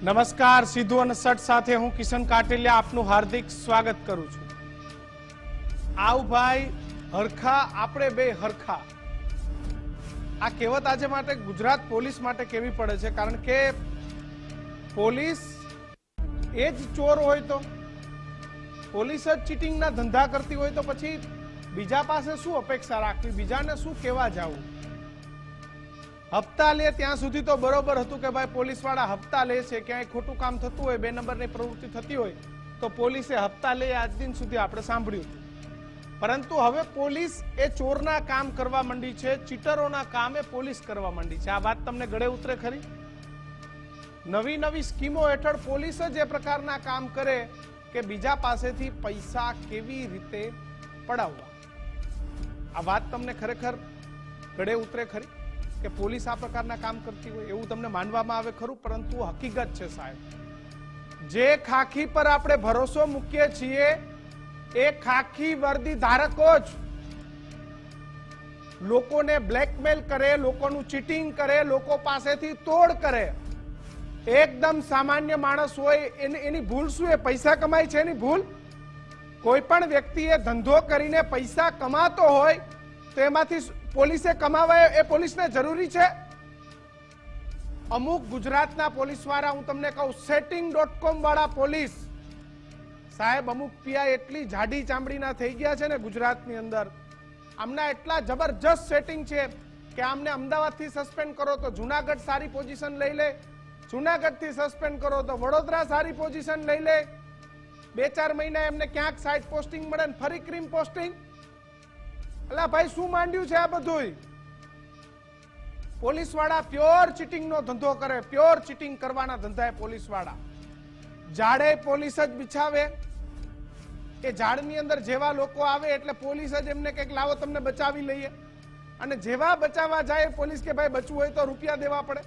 નમસ્કાર, સીધું અને સટ સાથે હું કિશન કાટેલિયા આપનું હાર્દિક સ્વાગત કરું છું। આવ ભાઈ હરખા આપણે બે હરખા, આ કહેવત આજે માટે ગુજરાત પોલીસ માટે કેવી પડે છે, કારણ કે પોલીસ એ જ ચોર હોય તો, પોલીસ જ ચીટિંગના ધંધા કરતી હોય તો પછી બીજા પાસે શું અપેક્ષા રાખવી, બીજાને શું કહેવા જવું। હપ્તા લે ત્યાં સુધી તો બરોબર હતું કે ભાઈ પોલીસ વાળા હપ્તા લે છે, ક્યાંય ખોટું કામ થતું હોય, 2 નંબરની પ્રવૃત્તિ થતી હોય તો પોલીસે હપ્તા લે, આજ દિન સુધી આપણે સાંભળ્યું હતું। પરંતુ હવે પોલીસ એ ચોરના કામ કરવા માંડી છે, ચીટરોના કામ એ પોલીસ કરવા માંડી છે। આ વાત તમને ગળે ઉતરે ખરી? નવી નવી સ્કીમો હેઠળ પોલીસ જ એ પ્રકારના કામ કરે કે બીજા પાસેથી પૈસા કેવી રીતે પડાવવા। આ વાત તમને ખરેખર ગળે ઉતરે ખરી કે પોલીસ આ પ્રકારના કામ કરતી હોય? એવું તમને માનવામાં આવે ખરું, પરંતુ હકીકત છે સાહેબ। જે ખાખી પર આપણે ભરોસો મૂકીએ છીએ એ ખાખી વર્દી ધારકો જ લોકોને બ્લેકમેલ કરે, લોકોનું ચીટિંગ કરે, લોકો પાસેથી તોડ કરે। એકદમ સામાન્ય માણસ હોય એની ભૂલ શું? એ પૈસા કમાય છે એની ભૂલ? કોઈ પણ વ્યક્તિએ ધંધો કરીને પૈસા કમાતો હોય તો એમાંથી પોલીસે કમાવાય એ પોલીસને જરૂરી છે? અમુક ગુજરાતના પોલીસ વાળા, હું તમને કહું, setting.com વાળા પોલીસ સાહેબ, અમુક પીઆઈ એટલી જાડી ચામડીના થઈ ગયા છે ને ગુજરાતની અંદર, આમના એટલા જબરજસ્ત સેટિંગ છે કે આમને અમદાવાદથી સસ્પેન્ડ કરો તો જુનાગઢ સારી પોઝિશન લઈ લે, જુનાગઢથી સસ્પેન્ડ કરો તો વડોદરા સારી પોઝિશન લઈ લે, 2-4 મહિના એમને ક્યાંક સાઇડ પોસ્ટિંગ મળે ને ફરી ક્રીમ પોસ્ટિંગ। અલા ભાઈ, શું માંડ્યું છે આ બધું? પોલીસ વાળા પ્યોર ચીટિંગ નો ધંધો કરે, પ્યોર ચીટિંગ કરવાના ધંધા એ પોલીસ વાળા। ઝાડે પોલીસ જ બિછાવે, કે ઝાડની અંદર જેવા લોકો આવે એટલે પોલીસ જ એમને કંઈક લાવો તમને બચાવી લઈએ, અને જેવા બચાવવા જાય પોલીસ કે ભાઈ બચવું હોય તો રૂપિયા દેવા પડે।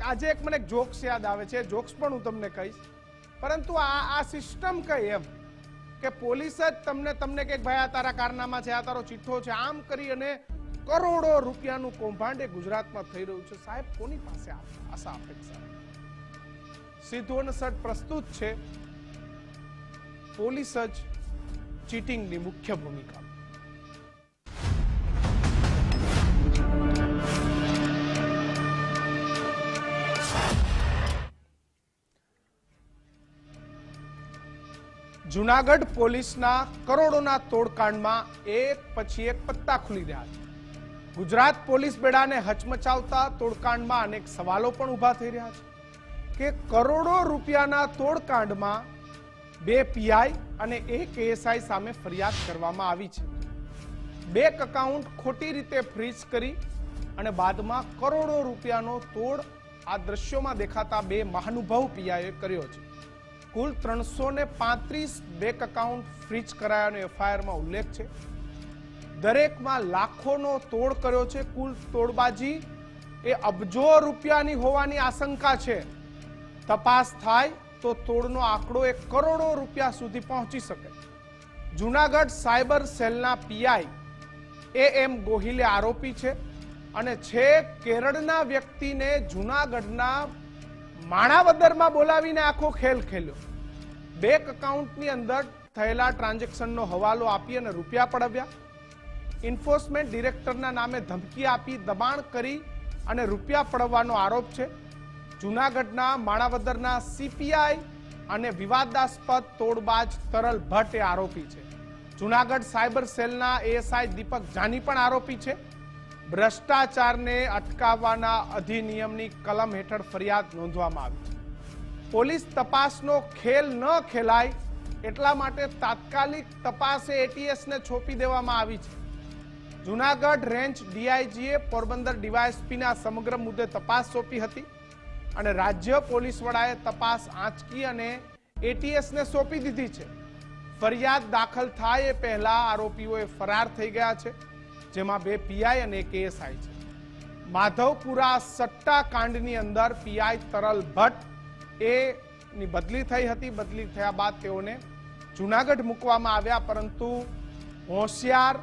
આજે એક મને જોક્સ યાદ આવે છે, જોક્સ પણ હું તમને કહીશ, પરંતુ આ સિસ્ટમ કઈ એમ કે પોલીસ જ તમને કે ભાઈ આ તારા કારનામા છે, આ તારો ચિઠ્ઠો છે, આમ કરી અને કરોડો રૂપિયાનું કૌભાંડ એ ગુજરાતમાં થઈ રહ્યું છે। સાહેબ, કોની પાસે આશા અપેક્ષા? સીધું અને સટ પ્રસ્તુત છે, પોલીસ જ ચીટિંગની મુખ્ય ભૂમિકા। જુનાગઢ પોલીસના કરોડોના તોડકાંડમાં એક પછી એક પત્તા ખુલી રહ્યા છે। ગુજરાત પોલીસ બેડાને હચમચાવતા તોડકાંડમાં અનેક સવાલો પણ ઉભા થઈ રહ્યા છે કે કરોડો રૂપિયાના તોડકાંડમાં 2 પીઆઈ અને 1 એએસઆઈ સામે ફરિયાદ કરવામાં આવી છે। 2 એકાઉન્ટ ખોટી રીતે ફ્રીઝ કરી અને બાદમાં કરોડો રૂપિયાનો તોડ આ દ્રશ્યોમાં દેખાતા 2 મહાનુભાવ પીઆઈએ કર્યો છે। કુલ 335 બેંક એકાઉન્ટ ફ્રીઝ કરાયાનો એફઆઈઆરમાં ઉલ્લેખ છે। દરેકમાં લાખોનો તોડ કર્યો છે। કુલ તોડબાજી એ અબજો રૂપિયાની હોવાની આશંકા છે। તપાસ થાય તો તોડનો આંકડો એ કરોડો રૂપિયા સુધી પહોંચી શકે। જુનાગઢ સાયબર સેલના પીઆઈ એમ ગોહિલે આરોપી છે અને છેક કેરળના વ્યક્તિને જુનાગઢના માણાવદરમાં બોલાવીને આખો ખેલ ખેલ્યો। બેંક એકાઉન્ટની અંદર થયેલા ટ્રાન્ઝેક્શનનો હવાલો આપી અને રૂપિયા પડાવ્યા। એન્ફોર્સમેન્ટ ડિરેક્ટરના નામે ધમકી આપી દબાણ કરી અને રૂપિયા પડાવવાનો આરોપ છે। જુનાગઢના માણાવદરના સીપીઆઈ અને વિવાદાસ્પદ તોડબાજ તરલ ભટ્ટ એ આરોપી છે। જુનાગઢ સાયબર સેલના એએસઆઈ દીપક જાની પણ આરોપી છે। ભ્રષ્ટાચારને અટકાવવાના અધિનિયમની કલમ હેઠળ ફરિયાદ નોંધવામાં આવી છે। પોલીસ તપાસનો ખેલ ન ખેલાય એટલા માટે તાત્કાલિક તપાસે એટીએસને સોંપી દેવામાં આવી છે। જુનાગઢ રેન્જ ડીઆઈજીએ પોરબંદર ડીવાયએસપીના સમગ્ર મુદ્દે તપાસ સોંપી હતી અને રાજ્ય પોલીસ વડાએ તપાસ આંચકી અને એટીએસને સોંપી દીધી છે। ફરિયાદ દાખલ થાય એ પહેલા આરોપીઓએ ફરાર થઈ ગયા છે, જેમાં 2 પીઆઈ અને 1 એએસઆઈ છે। માધવપુરા સટ્ટા કાંડની અંદર પીઆઈ તરલ ભટ્ટ એની બદલી થઈ હતી। બદલી થયા બાદ તેઓને જુનાગઢ મૂકવામાં આવ્યા, પરંતુ હોશિયાર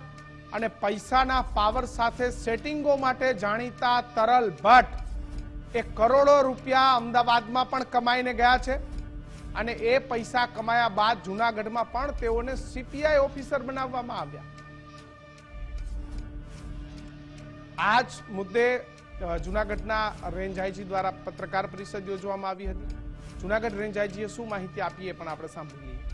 અને પૈસાના પાવર સાથે સેટિંગો માટે જાણીતા તરલ ભટ્ટ એ કરોડો રૂપિયા અમદાવાદમાં પણ કમાઈને ગયા છે અને એ પૈસા કમાયા બાદ જૂનાગઢમાં પણ તેઓને સીપીઆઈ ઓફિસર બનાવવામાં આવ્યા. આ જ મુદ્દે જૂનાગઢના રેન્જ આઈજી દ્વારા પત્રકાર પરિષદ યોજવામાં આવી હતી. જૂનાગઢ રેન્જ આઈજીએ શું માહિતી આપી એ પણ આપણે સાંભળી લઈએ.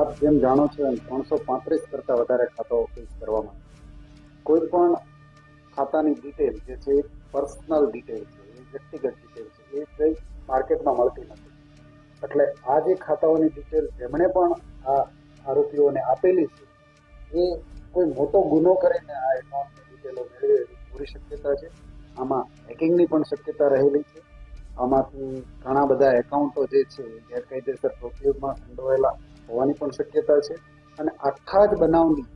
આપ જેમ જાણો છો એમ 335 કરતા વધારે ખાતાઓ ફ્રીઝ કરવામાં કોઈ પણ ખાતાની ડિટેલ જે છે એ પર્સનલ ડિટેલ છે, એ વ્યક્તિગત ડિટેલ છે, એ કઈ માર્કેટમાં મળતી નથી. એટલે આ જે ખાતાઓની ડિટેલ જેમણે પણ આ આરોપીઓને આપેલી છે એ કોઈ મોટો ગુનો કરીને આ એકાઉન્ટની ડિટેલો મેળવે એવી પૂરી શક્યતા છે. આમાં હેકિંગની પણ શક્યતા રહેલી છે. આમાંથી ઘણા બધા એકાઉન્ટો જે છે ગેરકાયદેસર પ્રવૃત્તિઓમાં સંડોવાયેલા હોવાની પણ શક્યતા છે અને આખા જ બનાવની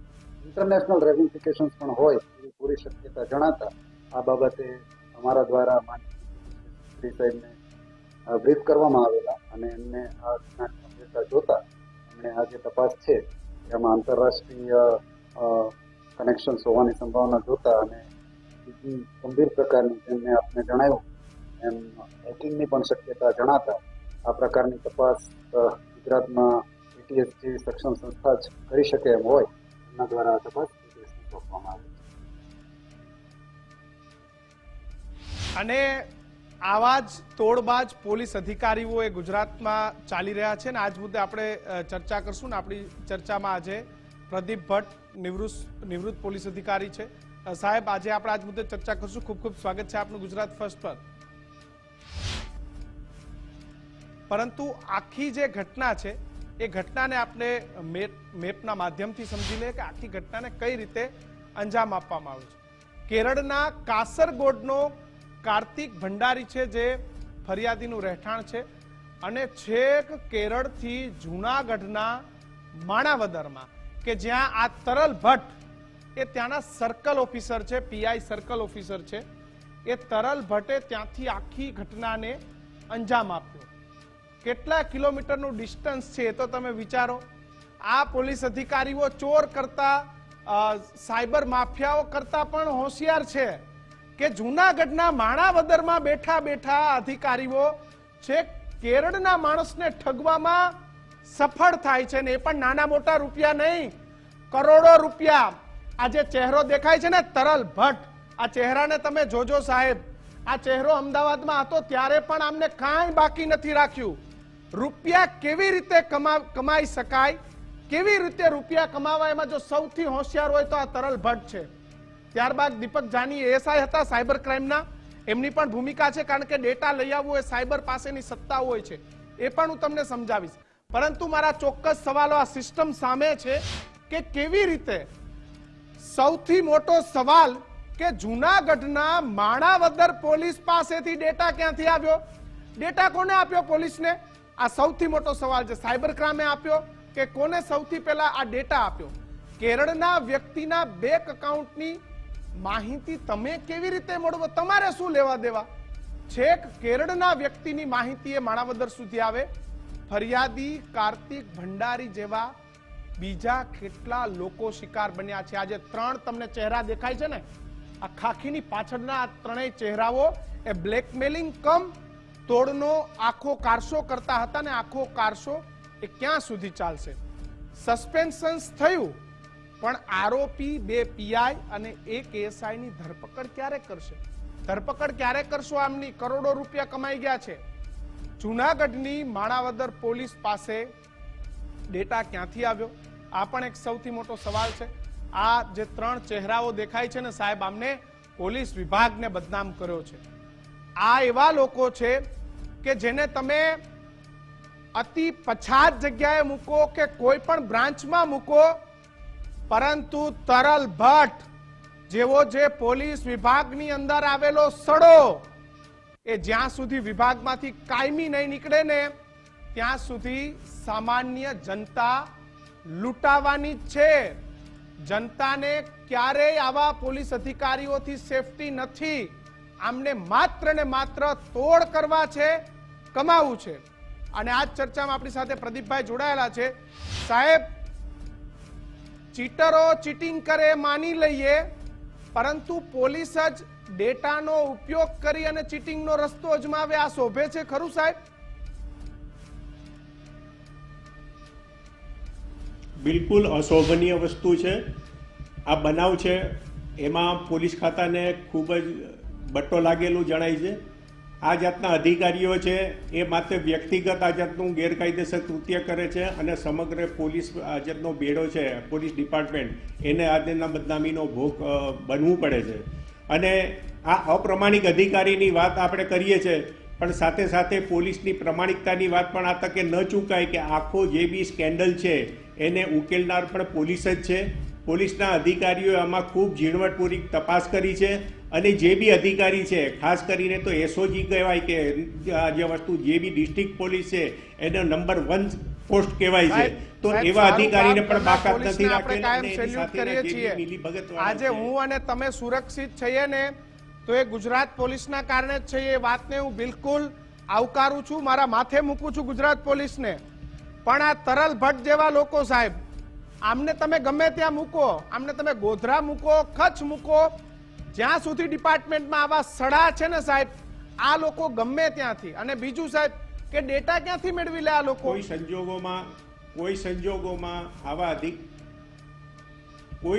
ઇન્ટરનેશનલ રેમિફિકેશન્સ પણ હોય એવી પૂરી શક્યતા જણાતા આ બાબતે અમારા દ્વારા માનનીય સાહેબને બ્રીફ કરવામાં આવેલા અને એમને આ ગંભીરતા જોતા એમણે આ જે તપાસ છે એમાં આંતરરાષ્ટ્રીય કનેક્શન્સ હોવાની સંભાવના જોતા અને બીજી ગંભીર પ્રકારની જેમને આપને જણાવ્યું એમ હેકિંગની પણ શક્યતા જણાતા આ પ્રકારની તપાસ ગુજરાતમાં એટીએસ જેવી સક્ષમ સંસ્થા જ કરી શકે એમ હોય એમના દ્વારા આ તપાસ એટીએસને સોંપવામાં આવે છે. અને આવા જ તોડબાજ પોલીસ અધિકારીઓ એ ગુજરાતમાં ચાલી રહ્યા છે ને આજ મુદ્દે આપણે ચર્ચા કરશું ને આપણી ચર્ચામાં આજે પ્રદીપ ભટ્ટ નિવૃત્ત પોલીસ અધિકારી છે. સાહેબ, આજે આપણે આજ મુદ્દે ચર્ચા કરશું. ખૂબ ખૂબ સ્વાગત છે આપનું ગુજરાત ફર્સ્ટ પર. પરંતુ આખી જે ઘટના છે એ ઘટનાને આપણે મેપના માધ્યમથી સમજી લે કે આખી ઘટનાને કઈ રીતે અંજામ આપવામાં આવ્યો છે. કેરળના કાસરગોડનો કાર્તિક ભંડારી છે જે ફરિયાદીનું રહેઠાણ છે અને છેક કેરળથી જૂનાગઢના માણાવદરમાં કે જ્યાં આ તરલ ભટ્ટ એ ત્યાંના સર્કલ ઓફિસર છે, પીઆઈ સર્કલ ઓફિસર છે, એ તરલ ભટ્ટે ત્યાંથી આખી ઘટનાને અંજામ આપ્યો. કેટલા કિલોમીટરનું ડિસ્ટન્સ છે એ તો તમે વિચારો. આ પોલીસ અધિકારીઓ ચોર કરતા સાયબર માફિયાઓ કરતા પણ હોશિયાર છે કે જૂનાગઢના માણાવદરમાં બેઠા બેઠા અધિકારીઓ છે કેરળના માણસને ઠગવામાં સફળ થાય છે ને એ પણ નાના મોટા રૂપિયા નહીં, કરોડો રૂપિયા. આ જે ચહેરો દેખાય છે ને તરલ ભટ્ટ, આ ચહેરાને તમે જોજો સાહેબ. આ ચહેરો અમદાવાદમાં હતો ત્યારે પણ આમને કાંઈ બાકી નથી રાખ્યું. રૂપિયા કેવી રીતે કમાઈ શકાય, કેવી રીતે રૂપિયા કમાવા, એમાં જો સૌથી હોશિયાર હોય તો આ તરલ ભટ્ટ છે. ત્યારબાદ દીપક જાની એએસઆઈ હતા સાયબર ક્રાઇમના, એમની પણ ભૂમિકા છે કારણ કે ડેટા લઈ આવવું એ સાયબર પાસેની સત્તા હોય છે. એ પણ હું તમને સમજાવીશ. પરંતુ મારા ચોક્કસ સવાલો આ સિસ્ટમ સામે છે કે કેવી રીતે. સૌથી મોટો સવાલ કે જૂનાગઢના માણાવદર પોલીસ પાસેથી ડેટા ક્યાંથી આવ્યો, ડેટા કોને આપ્યો પોલીસને, આ સૌથી મોટો સવાલ છે. સાયબર ક્રાઇમે આપ્યો કે કોને સૌથી પહેલા આ ડેટા આપ્યો? કેરળના વ્યક્તિના બેંક એકાઉન્ટની માહિતી તમે કેવી રીતે મળવો, તમારે શું લેવા દેવા? છેક કેરળના વ્યક્તિની માહિતી એ માણાવદર સુધી આવે. ફરિયાદી કાર્તિક ભંડારી જેવા બીજા કેટલા લોકો શિકાર બન્યા છે. આજે ત્રણ તમને ચહેરા દેખાય છે ને, આ ખાખીની પાછળના આ ત્રણેય ચહેરાઓ એ બ્લેકમેલિંગ કમ તોડનો આખો કારસો કરતા હતા ને આખો કારસો એ ક્યાં સુધી ચાલશે? સસ્પેન્શન થયું પણ આરોપી 2 પીઆઈ અને 1 એએસઆઈ ની ધરપકડ ક્યારે કરશે? ધરપકડ ક્યારે કરશો? આમની કરોડો રૂપિયા કમાઈ ગયા છે. જૂનાગઢની માણાવદર પોલીસ પાસે ડેટા ક્યાંથી આવ્યો? આ પણ એક સૌથી મોટો સવાલ છે. આ જે ત્રણ ચહેરાઓ દેખાય છે ને સાહેબ, આમને પોલીસ વિભાગને બદનામ કર્યો છે. આ એવા લોકો છે કે જેને તમે અતિ પછાત જગ્યાએ મૂકો કે કોઈ પણ બ્રાન્ચમાં મૂકો, પરંતુ તરલ ભટ્ટ જેવો જે પોલીસ વિભાગની અંદર આવેલો સડો એ જ્યાં સુધી વિભાગમાંથી કાયમી નહીં નીકળે ને ત્યાં સુધી સામાન્ય જનતા લૂંટાવાની જ છે. જનતાને ક્યારેય આવા પોલીસ અધિકારીઓથી સેફટી નથી. આમને માત્ર ને માત્ર તોડ કરવા છે, કમાવું છે. અને આ ચર્ચામાં આપણી સાથે પ્રદીપભાઈ જોડાયેલા છે. સાહેબ, ચીટરો ચીટિંગ કરે માની લઈએ, પરંતુ પોલીસ જ ડેટાનો ઉપયોગ કરી અને ચીટિંગનો રસ્તો અજમાવે, આ શોભે છે ખરું સાહેબ? બિલકુલ અશોભનીય વસ્તુ છે. આ બનાવ છે એમાં પોલીસ ખાતાને ખૂબ જ બટ્ટો લાગેલું જણાય છે. આ જાતના અધિકારીઓ છે એ માત્ર વ્યક્તિગત આ જાતનું ગેરકાયદેસર કૃત્ય કરે છે અને સમગ્ર પોલીસ આ જાતનો બેડો છે, પોલીસ ડિપાર્ટમેન્ટ, એને આજના બદનામીનો ભોગ બનવું પડે છે. અને આ અપ્રમાણિક અધિકારીની વાત આપણે કરીએ છીએ, પણ સાથે સાથે પોલીસની પ્રમાણિકતાની વાત પણ આ તકે ન ચૂકાય કે આખો જે બી સ્કેન્ડલ છે એને ઉકેલનાર પણ પોલીસ જ છે. પોલીસના અધિકારીઓએ આમાં ખૂબ ઝીણવટપૂર્વક તપાસ કરી છે અને જે બી અધિકારી છે, ખાસ કરીને તો એસઓજી કહેવાય કે જે વસ્તુ જે બી ડિસ્ટ્રિક્ટ પોલીસ છે એને નંબર 1 પોસ્ટ કહેવાય છે, તો એવા અધિકારીને પણ બાકાત નથી રાખેલા. આજે હું અને તમે સુરક્ષિત છીએ ને તો એ ગુજરાત પોલીસના કારણે જ છે. એ વાતને હું બિલકુલ આવકારું છું, મારા માથે મૂકું છું ગુજરાત પોલીસને. પણ આ તરલ ભટ્ટ જેવા લોકો સાહેબ, આમને તમે ગમે ત્યાં મૂકો, આમને તમે ગોધરા મૂકો, કચ્છ મૂકો, જ્યાં સુધી ડિપાર્ટમેન્ટમાં આવા સડા છે ને સાહેબ, આ લોકો ગમે ત્યાંથી. અને બીજું સાહેબ કે ડેટા ક્યાંથી મેળવી લે આ લોકો? કોઈ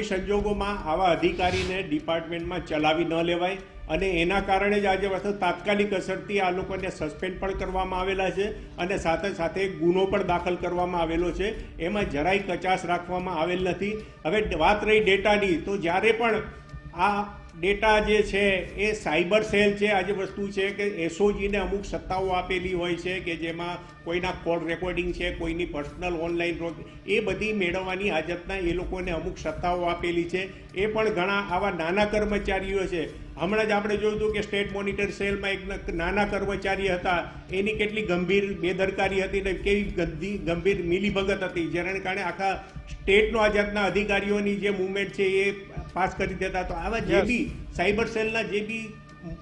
સંજોગોમાં આવા અધિકારીને ડિપાર્ટમેન્ટમાં ચલાવી ન લેવાય. અને એના કારણે જ આજે વસ્તુ તાત્કાલિક અસરથી આ લોકોને સસ્પેન્ડ પણ કરવામાં આવેલા છે અને સાથે સાથે ગુનો પણ દાખલ કરવામાં આવેલો છે. એમાં જરાય કચાશ રાખવામાં આવેલ નથી. હવે વાત રહી ડેટાની, તો જ્યારે પણ આ ડેટા જે છે એ સાયબર સેલ છે, આજે વસ્તુ છે કે એસઓજીને અમુક સત્તાઓ આપેલી હોય છે કે જેમાં કોઈના કોલ રેકોર્ડિંગ છે, કોઈની પર્સનલ ઓનલાઈન, એ બધી મેળવવાની હાજતના એ લોકોને અમુક સત્તાઓ આપેલી છે. એ પણ ઘણા આવા નાના કર્મચારીઓ છે. હમણાં જ આપણે જોયું હતું કે સ્ટેટ મોનિટર સેલમાં એક નાના કર્મચારી હતા, એની કેટલી ગંભીર બેદરકારી હતી ને કેવી ગંભીર મિલીભગત હતી, જેના કારણે આખા સ્ટેટનો આ જાતના અધિકારીઓની જે મુવમેન્ટ છે એ પાસ કરી દેતા. તો આવા જે બી સાયબર સેલના જે બી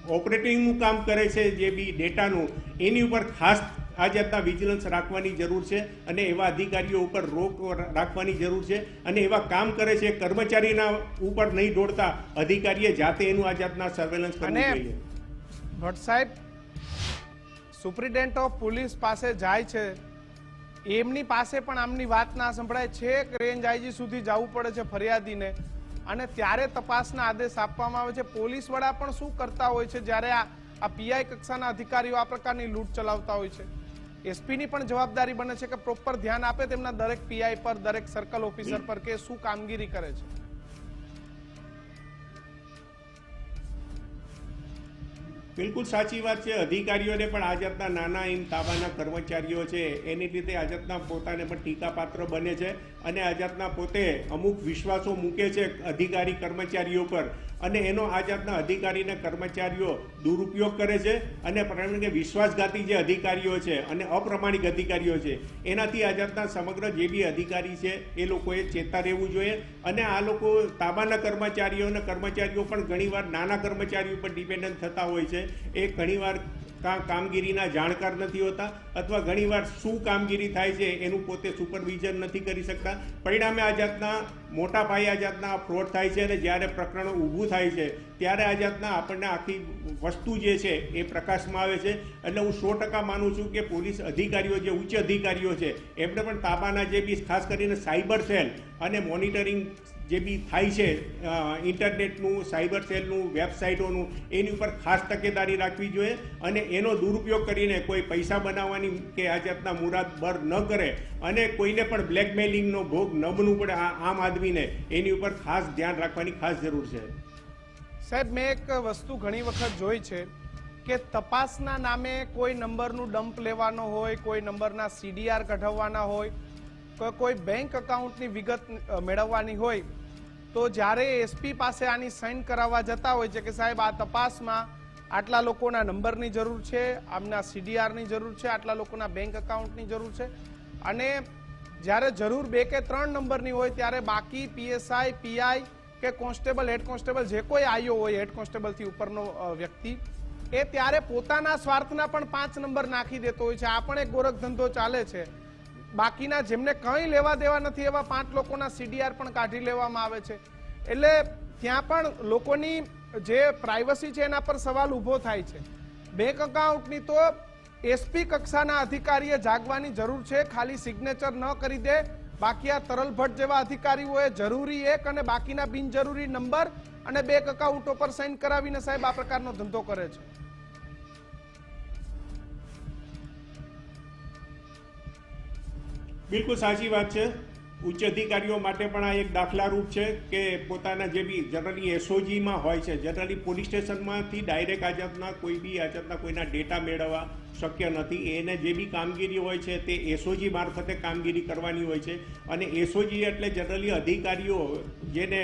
ઓપરેટિંગનું કામ કરે છે, જે બી ડેટાનું, એની ઉપર ખાસ આ જાતના વિજિલન્સ રાખવાની જરૂર છે અને એવા અધિકારીઓ ઉપર રોક રાખવાની જરૂર છે. અને એવા કામ કરે છે કર્મચારીના ઉપર નહીં દોડતા અધિકારીએ જાતે એનું આ જાતના સર્વેલન્સ કરવું જોઈએ. ભટ્ટ સાહેબ, સુપ્રિન્ટેન્ડન્ટ ઓફ પોલીસ પાસે જાય છે, એમની પાસે પણ આમની વાત ના સંભળાય છે, રેન્જ આઈજી સુધી જવું પડે છે ફરિયાદીને, અને ત્યારે તપાસના આદેશ આપવામાં આવે છે. પોલીસ વડા પણ શું કરતા હોય છે જ્યારે આ પીઆઈ કક્ષાના અધિકારીઓ આ પ્રકારની લૂંટ ચલાવતા હોય છે? એસપીની પણ જવાબદારી બને છે કે પ્રોપર ધ્યાન આપે તેમના દરેક પીઆઈ પર, દરેક સર્કલ ઓફિસર પર કે શું કામગીરી કરે છે. બિલકુલ સાચી વાત છે. અધિકારીઓને પણ આ જાતના નાના તાબાના કર્મચારીઓ છે એની રીતે આ જાતના પોતાને પણ ટીકાપાત્ર બને છે અને આ જાતના પોતે અમુક વિશ્વાસો મૂકે છે અધિકારી કર્મચારીઓ પર, અને એનો આ જાતના અધિકારીને કર્મચારીઓ દુરુપયોગ કરે છે. અને કારણ કે વિશ્વાસઘાતી જે અધિકારીઓ છે અને અપ્રમાણિક અધિકારીઓ છે, એનાથી આ જાતના સમગ્ર જે બી અધિકારી છે એ લોકોએ ચેતા રહેવું જોઈએ. અને આ લોકો તાબાના કર્મચારીઓ પણ ઘણીવાર નાના કર્મચારીઓ પર ડિપેન્ડન્ટ થતા હોય છે. એ ઘણીવાર કામગીરીના જાણકાર નથી હોતા, અથવા ઘણીવાર શું કામગીરી થાય છે એનું પોતે સુપરવિઝન નથી કરી શકતા. પરિણામે આ જાતના મોટા પાયે આ જાતના ફ્રોડ થાય છે અને જ્યારે પ્રકરણો ઊભું થાય છે ત્યારે આ જાતના આપણને આખી વસ્તુ જે છે એ પ્રકાશમાં આવે છે. એટલે હું 100% માનું છું કે પોલીસ અધિકારીઓ, જે ઉચ્ચ અધિકારીઓ છે, એમને પણ તાબાના જે બી ખાસ કરીને સાયબર સેલ અને મોનિટરિંગ જે બી થાય છે ઇન્ટરનેટનું, સાયબર સેલનું, વેબસાઇટોનું, એની ઉપર ખાસ તકેદારી રાખવી જોઈએ અને એનો દુરુપયોગ કરીને કોઈ પૈસા બનાવવાની કે આ જાતના મુરાદ બર ન કરે અને કોઈને પણ બ્લેકમેલિંગનો ભોગ ન બનવું પડે આમ આદમીને, એની ઉપર ખાસ ધ્યાન રાખવાની ખાસ જરૂર છે. સાહેબ, મેં એક વસ્તુ ઘણી વખત જોઈ છે કે તપાસના નામે કોઈ નંબરનું ડમ્પ લેવાનો હોય, કોઈ નંબરના સીડીઆર કઢાવવાના હોય, કોઈ બેંક એકાઉન્ટની વિગત મેળવવાની હોય, તો જ્યારે એસપી પાસે આની સાઇન કરાવવા જતા હોય છે કે સાહેબ આ તપાસમાં આટલા લોકોના નંબરની જરૂર છે, આમના સીડીઆરની જરૂર છે, આટલા લોકોના બેંક એકાઉન્ટની જરૂર છે, અને જ્યારે જરૂર 2 કે 3 નંબરની હોય ત્યારે બાકી પીએસઆઈ, પીઆઈ કે કોન્સ્ટેબલ, હેડ કોન્સ્ટેબલ, જે કોઈ આઈઓ હોય, હેડ કોન્સ્ટેબલથી ઉપરનો વ્યક્તિ, એ ત્યારે પોતાના સ્વાર્થના પણ 5 નંબર નાખી દેતો હોય છે. આ પણ એક ગોરખ ધંધો ચાલે છે. બાકીના જેમને કંઈ લેવા દેવા નથી એવા 5 લોકોના સીડીઆર પણ કાઢી લેવામાં આવે છે. એટલે ત્યાં પણ લોકોની જે પ્રાઇવસી છે એના પર સવાલ ઊભો થાય છે. બેંક એકાઉન્ટની તો એસપી કક્ષાના અધિકારીએ જાગવાની જરૂર છે. ખાલી સિગ્નેચર ન કરી દે, બાકી આ તરલ ભટ્ટ જેવા અધિકારીઓએ જરૂરી એક અને બાકીના બિનજરૂરી નંબર અને બેંક એકાઉન્ટો પર સાઇન કરાવીને સાહેબ આ પ્રકારનો ધંધો કરે છે. બિલકુલ સાચી વાત છે. ઉચ્ચ અધિકારીઓ માટે પણ આ એક દાખલારૂપ છે કે પોતાના જે બી જનરલી એસઓજીમાં હોય છે, જનરલી પોલીસ સ્ટેશનમાંથી ડાયરેક્ટ આ જાતના કોઈ બી આ જાતના કોઈના ડેટા મેળવવા શક્ય નથી. એને જે બી કામગીરી હોય છે તે એસઓજી મારફતે કામગીરી કરવાની હોય છે. અને એસઓજી એટલે જનરલી અધિકારીઓ જેને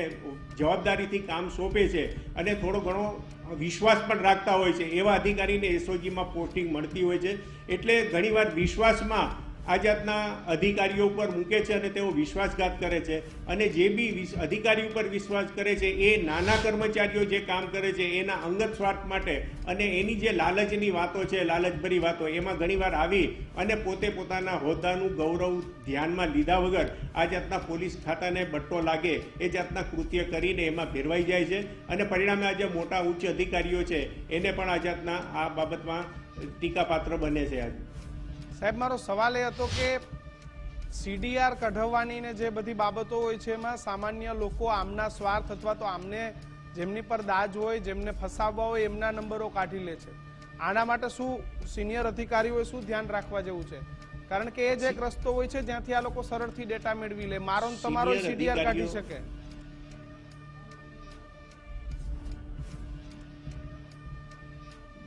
જવાબદારીથી કામ સોંપે છે અને થોડો ઘણો વિશ્વાસ પણ રાખતા હોય છે, એવા અધિકારીને એસઓજીમાં પોસ્ટિંગ મળતી હોય છે. એટલે ઘણીવાર વિશ્વાસમાં આ જાતના અધિકારીઓ ઉપર મૂકે છે અને તેઓ વિશ્વાસઘાત કરે છે. અને જે બી અધિકારી ઉપર વિશ્વાસ કરે છે એ નાના કર્મચારીઓ જે કામ કરે છે એના અંગત સ્વાર્થ માટે અને એની જે લાલચની વાતો છે, લાલચભરી વાતો, એમાં ઘણીવાર આવી અને પોતે પોતાના હોદ્દાનું ગૌરવ ધ્યાનમાં લીધા વગર આ જાતના પોલીસ ખાતાને બટ્ટો લાગે એ જાતના કૃત્ય કરીને એમાં ફેરવાઈ જાય છે. અને પરિણામે આજે મોટા ઉચ્ચ અધિકારીઓ છે એને પણ આ જાતના આ બાબતમાં ટીકાપાત્ર બને છે. આજે સાહેબ, મારો સવાલ એ હતો કે સીડીઆર કઢાવવાની ને જે બધી બાબતો હોય છે એમાં સામાન્ય લોકો આમના સ્વાર્થ અથવા તો આમને જેમની પર દાજ હોય, જેમને ફસાવવા હોય એમના નંબરો કાઢી લે છે. આના માટે શું સિનિયર અધિકારીઓએ શું ધ્યાન રાખવા જેવું છે? કારણ કે એ જ એક રસ્તો હોય છે જ્યાંથી આ લોકો સરળથી ડેટા મેળવી લે. મારો ને તમારો સીડીઆર કાઢી શકે.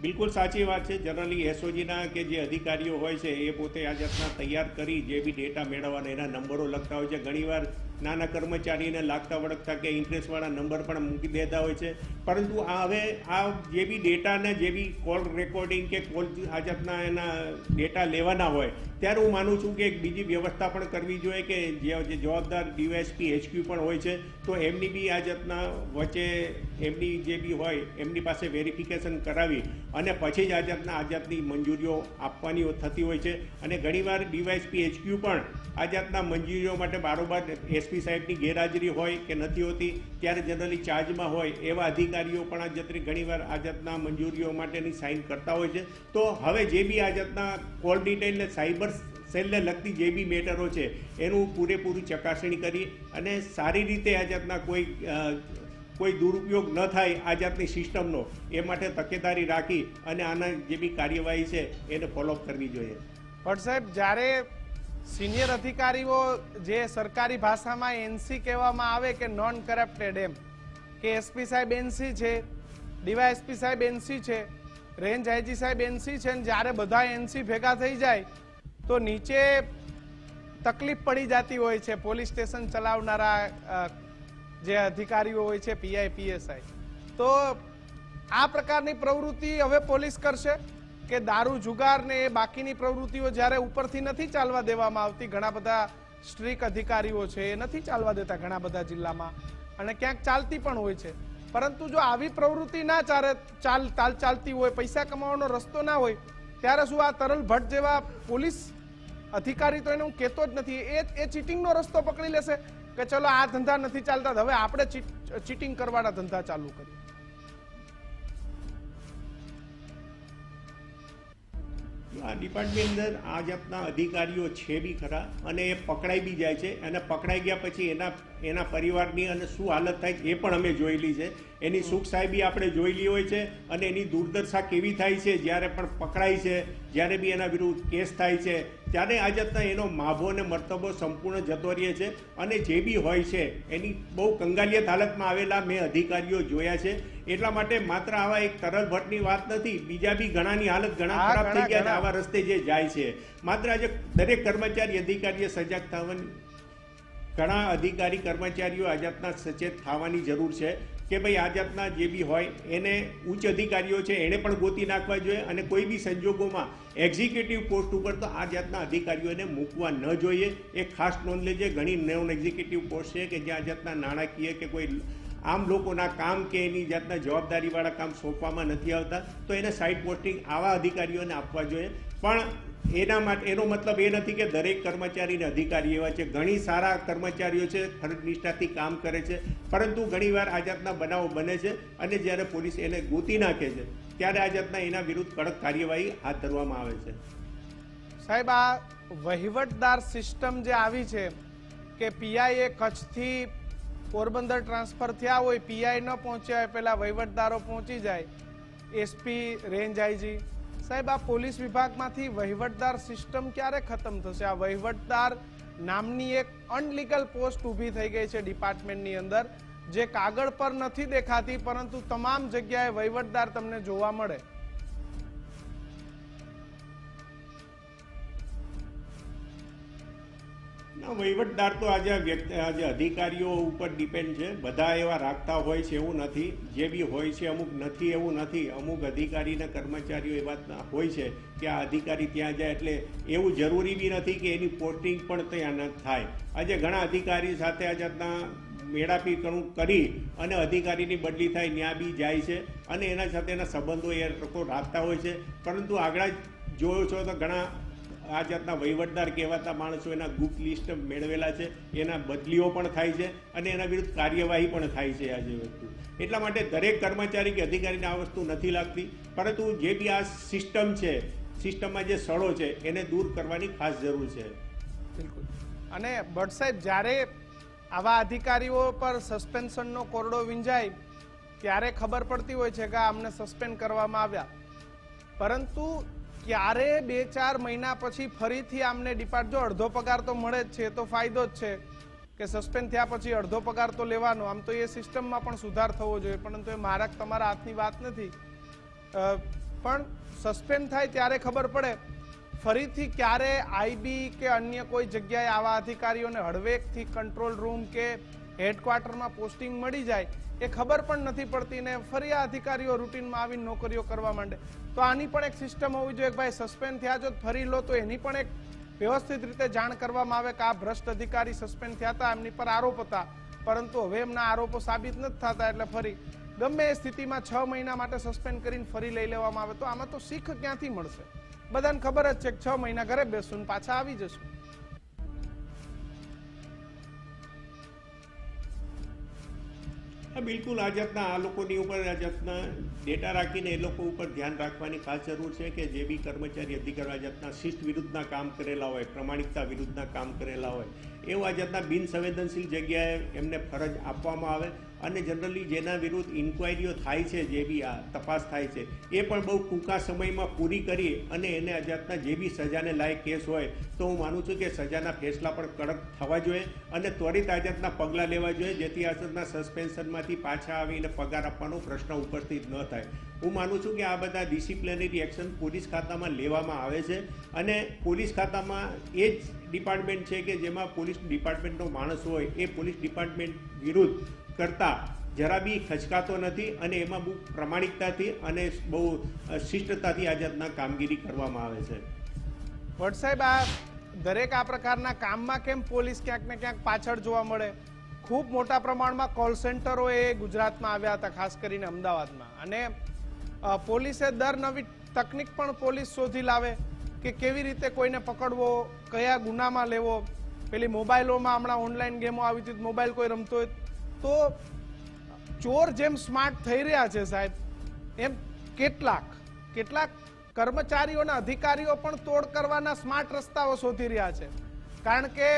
બિલકુલ સાચી વાત છે. જનરલી એસઓજીના કે જે અધિકારીઓ હોય છે એ પોતે આ જાતના તૈયાર કરી જે બી ડેટા મેળવવાના એના નંબરો લખતા હોય છે. ઘણીવાર નાના કર્મચારીને લાગતા વળગતા કે ઇન્ટરેસ્ટવાળા નંબર પણ મૂકી દેતા હોય છે. પરંતુ આ હવે આ જે બી ડેટાને જે બી કોલ રેકોર્ડિંગ કે કોલ આ જાતના એના ડેટા લેવાના હોય ત્યારે હું માનું છું કે એક બીજી વ્યવસ્થા પણ કરવી જોઈએ કે જે જવાબદાર ડીવાયએસપી HQ પણ હોય છે તો એમની બી આ જાતના વચ્ચે એમની જે બી હોય એમની પાસે વેરિફિકેશન કરાવી અને પછી જ આ જાતની મંજૂરીઓ આપવાની થતી હોય છે. અને ઘણીવાર ડીવાયએસપી HQ પણ આ જાતના મંજૂરીઓ માટે બારોબાર એસપી સાહેબની ગેરહાજરી હોય કે નથી હોતી ત્યારે જનરલી ચાર્જમાં હોય એવા અધિકારીઓ પણ આ જાતની ઘણીવાર આ જાતના મંજૂરીઓ માટેની સાઇન કરતા હોય છે. તો હવે જે બી આ જાતના કોલ ડિટેલ ને સાયબર સેલને લગતી જે બી મેટરો છે એનું પૂરેપૂરી ચકાસણી કરી અને સારી રીતે આ જાતના કોઈ દુરુપયોગ ન થાય આ જાતની સિસ્ટમનો એ માટે તકેદારી રાખી અને આના જે બી કાર્યવાહી છે એને ફોલોઅપ કરવી જોઈએ. ભટ્ટ સાહેબ, જ્યારે સિનિયર અધિકારીઓ જે સરકારી ભાષામાં એનસી કહેવામાં આવે કે નોન કરપ્ટેડ, એમ કે એસપી સાહેબ એનસી છે, ડીવાયએસપી સાહેબ એનસી છે, રેન્જ આઈજી સાહેબ એનસી છે, અને જ્યારે બધા એનસી ભેગા થઈ જાય તો નીચે તકલીફ પડી જતી હોય છે. પોલીસ સ્ટેશન ચલાવનારા જે અધિકારીઓ હોય છે, પીઆઈ પીએસઆઈ, તો આ પ્રકારની પ્રવૃત્તિ હવે પોલીસ કરશે કે દારૂ જુગાર ને એ બાકીની પ્રવૃત્તિઓ જ્યારે ઉપરથી નથી ચાલવા દેવામાં આવતી? ઘણા બધા સ્ટ્રીક અધિકારીઓ છે એ નથી ચાલવા દેતા ઘણા બધા જિલ્લામાં, અને ક્યાંક ચાલતી પણ હોય છે. પરંતુ જો આવી પ્રવૃત્તિ ના ચાલતી હોય, પૈસા કમાવાનો રસ્તો ના હોય, ત્યારે શું આ તરલ ભટ્ટ જેવા પોલીસ અધિકારી, તો એને હું કહેતો જ નથી, એ ચીટિંગનો રસ્તો પકડી લેશે કે ચલો આ ધંધા નથી ચાલતા, હવે આપણે ચીટિંગ કરવાના ધંધા ચાલુ કરીએ? આ ડિપાર્ટમેન્ટ અંદર આ જાતના અધિકારીઓ છે બી ખરા અને એ પકડાઈ બી જાય છે. અને પકડાઈ ગયા પછી એના પરિવારની અને શું હાલત થાય એ પણ અમે જોયેલી છે. એની સુખ સાહેબી આપણે જોયેલી હોય છે અને એની દુર્દશા કેવી થાય છે જ્યારે પણ પકડાય છે, જ્યારે બી એના વિરુદ્ધ કેસ થાય છે ત્યારે આ જાતના એનો માભો અને મર્તબો સંપૂર્ણ જતો રહે છે. અને જે બી હોય છે એની બહુ કંગાલિયત હાલતમાં આવેલા મેં અધિકારીઓ જોયા છે. એટલા માટે માત્ર આવા એક તરલ ભટ્ટની વાત નથી, બીજા બી ઘણાની હાલત ઘણા ખરાબ થઈ ગયા છે આવા રસ્તે જે જાય છે. માત્ર આજે દરેક કર્મચારી અધિકારીએ સજાગ થવાની, ઘણા અધિકારી કર્મચારીઓ આ જાતના સચેત થવાની જરૂર છે કે ભાઈ આ જાતના જે બી હોય એને ઉચ્ચ અધિકારીઓ છે એને પણ ગોતી નાખવા જોઈએ. અને કોઈ બી સંજોગોમાં એક્ઝિક્યુટિવ પોસ્ટ ઉપર તો આ જાતના અધિકારીઓને મૂકવા ન જોઈએ. એ ખાસ નોંધ લેજે. ઘણી નોન એક્ઝિક્યુટિવ પોસ્ટ છે કે જ્યાં આ જાતના નાણાકીય કે કોઈ આમ લોકોના કામ કે એની જાતના જવાબદારીવાળા કામ સોંપવામાં નથી આવતા, તો એને સાઇડ પોસ્ટિંગ આવા અધિકારીઓને આપવા જોઈએ. પણ એના માટે એનો મતલબ એ નથી કે દરેક કર્મચારી અને અધિકારી એવા છે. ઘણી સારા કર્મચારીઓ છે, ફરજ નિષ્ઠાથી કામ કરે છે, પરંતુ ઘણીવાર આ જાતના બનાવો બને છે અને જ્યારે પોલીસ એને ગોતી નાખે છે ત્યારે આ જાતના એના વિરુદ્ધ કડક કાર્યવાહી હાથ ધરવામાં આવે છે. સાહેબ, આ વહીવટદાર સિસ્ટમ જે આવી છે કે પીઆઈ કચ્છથી પોરબંદર ટ્રાન્સફર થયા હોય, પીઆઈ ન પહોંચ્યા હોય, પહેલા વહીવટદારો પહોંચી જાય, એસપી, રેન્જ આઈજી. સાહેબ, આ પોલીસ વિભાગમાંથી વહીવટદાર સિસ્ટમ ક્યારે ખતમ થશે? આ વહીવટદાર નામની એક અનલીગલ પોસ્ટ ઊભી થઈ ગઈ છે ડિપાર્ટમેન્ટની અંદર, જે કાગળ પર નથી દેખાતી પરંતુ તમામ જગ્યાએ વહીવટદાર તમને જોવા મળે. વહીવટદાર તો આજે અધિકારીઓ ઉપર ડિપેન્ડ છે. બધા એવા રાખતા હોય છે એવું નથી. જે બી હોય છે અમુક નથી એવું નથી. અમુક અધિકારીના કર્મચારીઓ એવા હોય છે કે આ અધિકારી ત્યાં જાય એટલે એવું જરૂરી બી નથી કે એની પોસ્ટિંગ પણ ત્યાં ન થાય. આજે ઘણા અધિકારી સાથે આ જાતના મેળાપી કરી અને અધિકારીની બદલી થાય ત્યાં બી જાય છે અને એના સાથેના સંબંધો એ લોકો રાખતા હોય છે. પરંતુ આગળ જોયો છો તો ઘણા આ જાતના વહીવટદાર કહેવાતા માણસો એના ગુપ્ત લિસ્ટ મેળવેલા છે, એના બદલીઓ પણ થાય છે અને એના વિરુદ્ધ કાર્યવાહી પણ થાય છે. આ જે વસ્તુ એટલા માટે દરેક કર્મચારી કે અધિકારીને આ વસ્તુ નથી લાગતી, પરંતુ જે બી આ સિસ્ટમ છે, સિસ્ટમમાં જે સડો છે એને દૂર કરવાની ખાસ જરૂર છે. બિલકુલ. અને ભટ્ટ સાહેબ, જ્યારે આવા અધિકારીઓ પર સસ્પેન્શનનો કોરડો વિંજાય ત્યારે ખબર પડતી હોય છે કે અમને સસ્પેન્ડ કરવામાં આવ્યા, પરંતુ ક્યારે 2-4 મહિના પછી ફરીથી આમને જો અડધો પગાર તો મળે જ છે, તો ફાયદો જ છે કે સસ્પેન્ડ થયા પછી અડધો પગાર તો લેવાનો. આમ તો એ સિસ્ટમમાં પણ સુધાર થવો જોઈએ, પરંતુ એ મારા તમારા હાથની વાત નથી. પણ સસ્પેન્ડ થાય ત્યારે ખબર પડે. ફરીથી ક્યારે આઈબી કે અન્ય કોઈ જગ્યાએ આવા અધિકારીઓને હળવેકથી કંટ્રોલ રૂમ કે હેડક્વાર્ટરમાં પોસ્ટિંગ મળી જાય એ ખબર પણ નથી પડતી ને ફરી આ અધિકારીઓ રૂટીનમાં આવીને નોકરીઓ કરવા માંડે. તો આની પણ એક સિસ્ટમ હોવી જોઈએ કે ભાઈ સસ્પેન્ડ થયા છો ફરી લો તો એની પણ એક વ્યવસ્થિત રીતે જાણ કરવામાં આવે કે આ ભ્રષ્ટ અધિકારી સસ્પેન્ડ થયા હતા, એમની પર આરોપ હતા, પરંતુ હવે એમના આરોપો સાબિત નથી થતા એટલે ફરી ગમે એ સ્થિતિમાં 6 મહિના માટે સસ્પેન્ડ કરીને ફરી લઈ લેવામાં આવે. તો આમાં તો શીખ ક્યાંથી મળશે? બધાને ખબર જ છે કે 6 મહિના ઘરે બેસું પાછા આવી જશું. બિલકુલ આ જાતના આ લોકોની ઉપર આ જાતના ડેટા રાખીને એ લોકો ઉપર ધ્યાન રાખવાની ખાસ જરૂર છે કે જે બી કર્મચારી અધિકારીઓ આ જાતના શિસ્ત વિરુદ્ધના કામ કરેલા હોય, પ્રમાણિકતા વિરુદ્ધના કામ કરેલા હોય, એવું આ જાતના બિનસંવેદનશીલ જગ્યાએ એમને ફરજ આપવામાં આવે અને જનરલી જેના વિરુદ્ધ ઇન્ક્વાયરીઓ થાય છે, જે બી આ તપાસ થાય છે એ પણ બહુ ટૂંકા સમયમાં પૂરી કરી અને એને આ જાતના જે બી સજાને લાયક કેસ હોય તો હું માનું છું કે સજાના ફેસલા પણ કડક થવા જોઈએ અને ત્વરિત આ જાતના પગલાં લેવા જોઈએ, જેથી આ જાતના સસ્પેન્શનમાંથી પાછા આવીને પગાર આપવાનો પ્રશ્ન ઉપરથી ન થાય. હું માનું છું કે આ બધા ડિસિપ્લિનરી એક્શન પોલીસ ખાતામાં લેવામાં આવે છે અને પોલીસ ખાતામાં એ જ ડિપાર્ટમેન્ટ છે કે જેમાં પોલીસ ડિપાર્ટમેન્ટનો માણસ હોય એ પોલીસ ડિપાર્ટમેન્ટ વિરુદ્ધ કરતા જરા બી ખચકાતો નથી અને એમાં બહુ પ્રમાણિકતાથી અને બહુ શિષ્ટતાથી આ જાતના કામગીરી કરવામાં આવે છે. ભટ્ટ સાહેબ, આ દરેક આ પ્રકારના કામમાં કેમ પોલીસ ક્યાંક ને ક્યાંક પાછળ જોવા મળે? ખૂબ મોટા પ્રમાણમાં કોલ સેન્ટરો એ ગુજરાતમાં આવ્યા હતા, ખાસ કરીને અમદાવાદમાં, અને પોલીસે દર નવી તકનિક પણ પોલીસ શોધી લાવે કે કેવી રીતે કોઈને પકડવો, કયા ગુનામાં લેવો. પેલી મોબાઈલોમાં હમણાં ઓનલાઈન ગેમો આવી હતી, મોબાઈલ કોઈ રમતો હોય તો ચોર જેમ સ્માર્ટ થઈ રહ્યા છે સાહેબ, એમ કેટલાક કર્મચારીઓના અધિકારીઓ પણ તોડ કરવાના સ્માર્ટ રસ્તાઓ શોધી રહ્યા છે. કારણ કે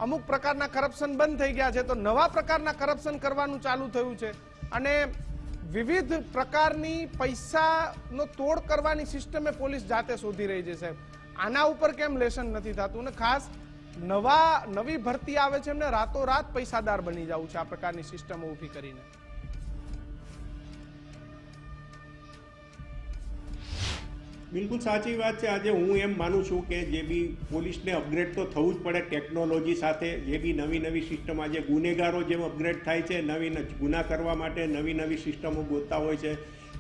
અમુક પ્રકારના કરપ્શન બંધ થઈ ગયા છે તો નવા પ્રકારના કરપ્શન કરવાનું ચાલુ થયું છે અને વિવિધ પ્રકારની પૈસાનો તોડ કરવાની સિસ્ટમે પોલીસ જાતે શોધી રહી છે સાહેબ. આના ઉપર કેમ લેશન નથી થતું? અને ખાસ નવી ભરતી આવે છે એમને રાતોરાત પૈસાદાર બની જવું છે આ પ્રકારની સિસ્ટમો ઊભી કરીને. બિલકુલ સાચી વાત છે. આજે હું એમ માનું છું કે જે બી પોલીસને અપગ્રેડ તો થવું જ પડે ટેકનોલોજી સાથે. જે બી નવી સિસ્ટમ આજે ગુનેગારો જેમ અપગ્રેડ થાય છે, નવી ગુના કરવા માટે નવી સિસ્ટમો ગોતતા હોય છે,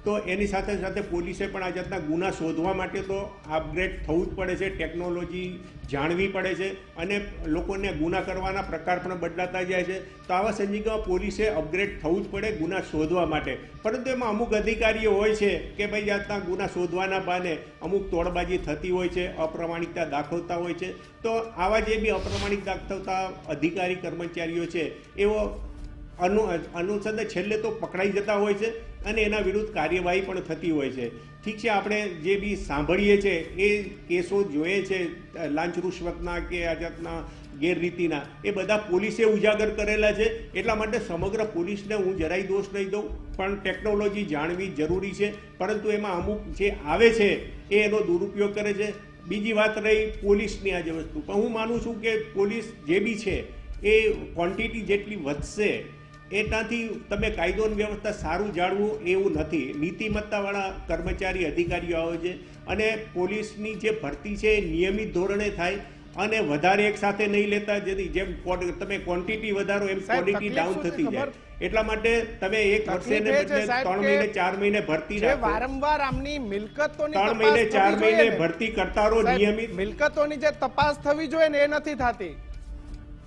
તો એની સાથે સાથે પોલીસે પણ આ જાતના ગુના શોધવા માટે તો અપગ્રેડ થવું જ પડે છે, ટેકનોલોજી જાણવી પડે છે અને લોકોને ગુના કરવાના પ્રકાર પણ બદલાતા જાય છે. તો આવા સંજોગોમાં પોલીસે અપગ્રેડ થવું જ પડે ગુના શોધવા માટે. પરંતુ એમાં અમુક અધિકારીઓ હોય છે કે ભાઈ જાતના ગુના શોધવાના બહાને અમુક તોડબાજી થતી હોય છે, અપ્રમાણિકતા દાખવતા હોય છે. તો આવા જે બી અપ્રમાણિક દાખવતા અધિકારી કર્મચારીઓ છે એવો અનુસંધાન છેલ્લે તો પકડાઈ જતા હોય છે અને એના વિરુદ્ધ કાર્યવાહી પણ થતી હોય છે. ઠીક છે, આપણે જે બી સાંભળીએ છીએ એ કેસો જોઈએ છે લાંચ રૂશ્વતના કે આ જાતના ગેરરીતિના, એ બધા પોલીસે ઉજાગર કરેલા છે. એટલા માટે સમગ્ર પોલીસને હું જરાય દોષ નહીં દઉં, પણ ટેકનોલોજી જાણવી જરૂરી છે. પરંતુ એમાં અમુક જે આવે છે એ એનો દુરુપયોગ કરે છે. બીજી વાત રહી પોલીસની આ જે વસ્તુ, પણ હું માનું છું કે પોલીસ જે બી છે એ ક્વોન્ટિટી જેટલી વધશે એનાથી તમે કાયદો અને વ્યવસ્થા સારું જાળવું એવું નથી. નીતિમત્તાવાળા કર્મચારી અધિકારીઓ આવે છે અને પોલીસની જે ભરતી છે એ નિયમિત ધોરણે થાય અને વધારે એક સાથે નહીં લેતા, જેથી જેમ તમે ક્વોન્ટિટી વધારો એમ ક્વોલિટી ડાઉન થતી જાય. એટલા માટે તમે એક વર્ષે ને બદલે 3 મહિને 4 મહિને ભરતી રાખો, વારંવાર આમની મિલકતોની 3 મહિને 4 મહિને ભરતી કરતા રહો નિયમિત. મિલકતોની જે તપાસ થવી જોઈએ ને એ નથી થતી.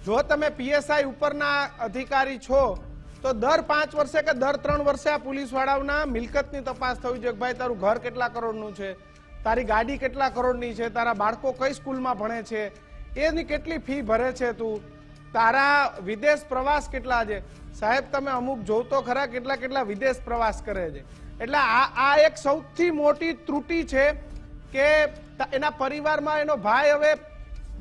જો તમે પીએસઆઈ ઉપરના અધિકારી છો તો દર 5 વર્ષે કે દર 3 વર્ષે આ પોલીસ વાળાઓના મિલકતની તપાસ થવી જોઈએ. ભાઈ તારું ઘર કેટલા કરોડનું છે, તારી ગાડી કેટલા કરોડની છે, તારા બાળકો કઈ સ્કૂલમાં ભણે છે, એની કેટલી ફી ભરે છે તું, તારા વિદેશ પ્રવાસ કેટલા છે. સાહેબ તમે અમુક જોવ તો ખરા કેટલા વિદેશ પ્રવાસ કરે છે. એટલે આ એક સૌથી મોટી ત્રુટિ છે કે એના પરિવારમાં એનો ભાઈ હવે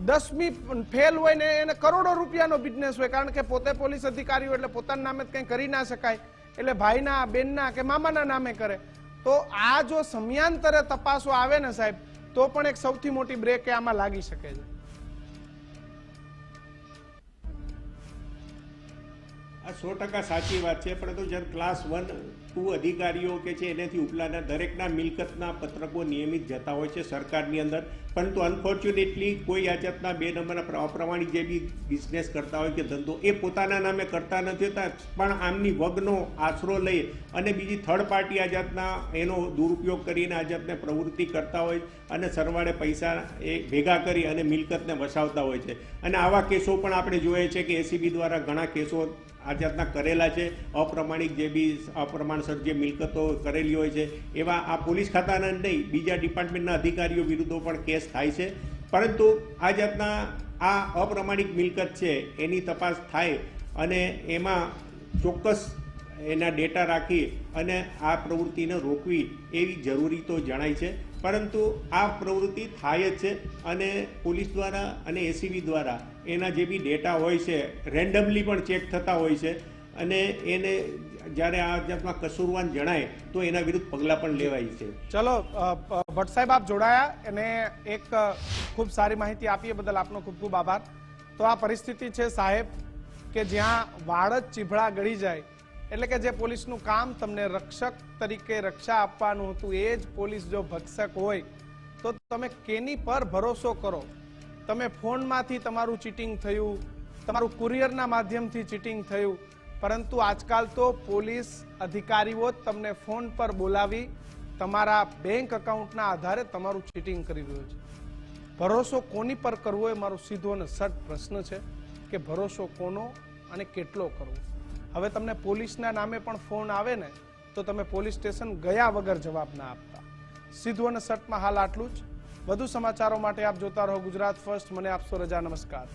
10મી ફેલ હોય ને એને કરોડો રૂપિયાનો બિઝનેસ હોય, કારણ કે પોતે પોલીસ અધિકારી હોય એટલે પોતાના નામે કંઈ કરી ના શકાય, એટલે ભાઈના, બેનના કે મામાના નામે કરે. તો આ જો સમયાંતરે તપાસો આવે ને સાહેબ, તો પણ એક સૌથી મોટી બ્રેક આમાં લાગી શકે છે. આ 100% સાચી વાત છે. પરંતુ જ્યારે ક્લાસ 1, 2 અધિકારીઓ કે છે એનાથી ઉપલાના દરેકના મિલકતના પત્રકો નિયમિત જતા હોય છે સરકારની અંદર. પરંતુ અનફોર્ચ્યુનેટલી કોઈ આ જાતના 2 નંબરના અપ્રમાણિક જે બી બિઝનેસ કરતા હોય કે ધંધો એ પોતાના નામે કરતા નથી હોતા, પણ આમની વગનો આશરો લઈ અને બીજી થર્ડ પાર્ટી આ જાતના એનો દુરુપયોગ કરીને આ જાતને પ્રવૃત્તિ કરતા હોય અને સરવાળે પૈસા એ ભેગા કરી અને મિલકતને વસાવતા હોય છે. અને આવા કેસો પણ આપણે જોઈએ છે કે એસીબી દ્વારા ઘણા કેસો આ જાતના કરેલા છે. અપ્રમાણિક જે બી અપ્રમાણસર જે મિલકતો કરેલી હોય છે એવા આ પોલીસ ખાતાના નહીં, બીજા ડિપાર્ટમેન્ટના અધિકારીઓ વિરુદ્ધ પણ કેસ થાય છે. પરંતુ આ જાતના આ અપ્રમાણિક મિલકત છે એની તપાસ થાય અને એમાં ચોક્કસ એના ડેટા રાખી અને આ પ્રવૃત્તિને રોકવી એવી જરૂરી તો જણાય છે. પરંતુ આ પ્રવૃત્તિ થાય જ છે અને પોલીસ દ્વારા અને એસીબી દ્વારા એના જે બી ડેટા હોય છે રેન્ડમલી પણ ચેક થતા હોય છે અને એને જ્યારે આ જાતમાં કસૂરવાન જણાય તો એના વિરુદ્ધ પગલાં પણ લેવાય છે. ચલો ભટ્ટ સાહેબ, આપ જોડાયા અને એક ખૂબ સારી માહિતી આપી બદલ આપનો ખૂબ ખૂબ આભાર. તો આ પરિસ્થિતિ છે સાહેબ કે જ્યાં વાળ જ ચીભડા ગળી જાય, એટલે કે જે પોલીસનું કામ તમને રક્ષક તરીકે રક્ષા આપવાનું હતું એ જ પોલીસ જો ભક્ષક હોય તો તમે કેની પર ભરોસો કરો. તમે ફોનમાંથી તમારું ચીટિંગ થયું, તમારું કુરિયરના માધ્યમથી ચીટિંગ થયું, પરંતુ આજકાલ તો પોલીસ અધિકારીઓ જ તમને ફોન પર બોલાવી તમારા બેંક એકાઉન્ટના આધારે તમારું ચીટિંગ કરી રહ્યો છે. ભરોસો કોની પર કરવો એ મારો સીધો અને સટ પ્રશ્ન છે કે ભરોસો કોનો અને કેટલો કરવો. હવે તમને પોલીસના નામે પણ ફોન આવે ને તો તમે પોલીસ સ્ટેશન ગયા વગર જવાબ ના આપતા. સીધું અને સટમાં હાલ આટલું જ. વધુ સમાચારો માટે આપ જોતા રહો ગુજરાત ફર્સ્ટ. મને આપશો રજા. નમસ્કાર.